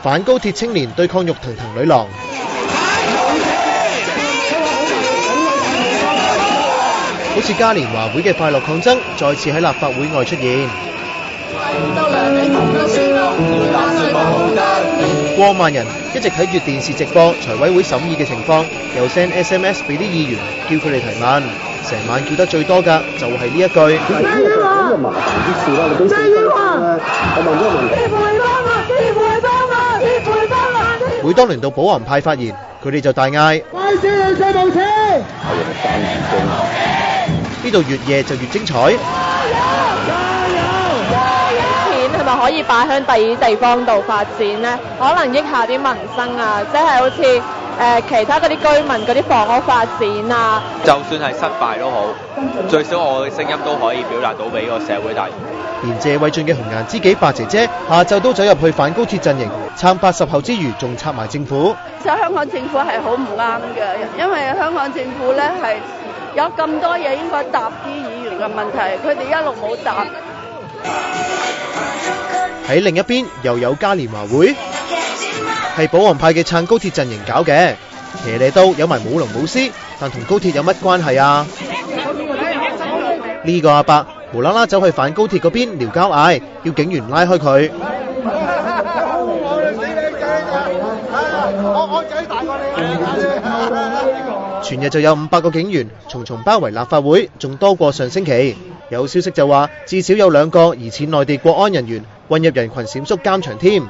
反高鐵青年對抗肉騰騰女郎。好似嘉年華會嘅快樂抗爭，再次喺立法會外出現。過萬人一直睇住電視直播財委會審議嘅情況，又 send SMS 俾啲議員，叫佢哋提問。成晚叫得最多㗎就係呢一句。每當輪到保皇派發言，佢哋就大嗌：呢度越夜就越精彩。係咪可以擺喺第二地方度發展呢？可能益下啲民生啊，即係好似其他嗰啲居民嗰啲房屋發展啊。就算係失敗都好，最少我嘅聲音都可以表達到俾個社會大眾。連謝偉俊嘅紅顏知己白姐姐下晝都走入去反高鐵陣營，撐80後之餘，仲撐埋政府。其實香港政府係好唔啱嘅，因為香港政府咧係有咁多嘢應該答啲議員嘅問題，佢哋一路冇答。喺另一邊又有嘉年華會，係保皇派嘅撐高鐵陣營搞嘅，騎呢到有埋舞龍舞獅，但同高鐵有乜關係啊？呢個阿伯無啦啦走去反高鐵嗰邊撩交嗌，要警員拉開佢。全日就有500個警員重重包圍立法會，仲多過上星期。有消息就話，至少有2個疑似內地國安人員混入人群閃縮監場添。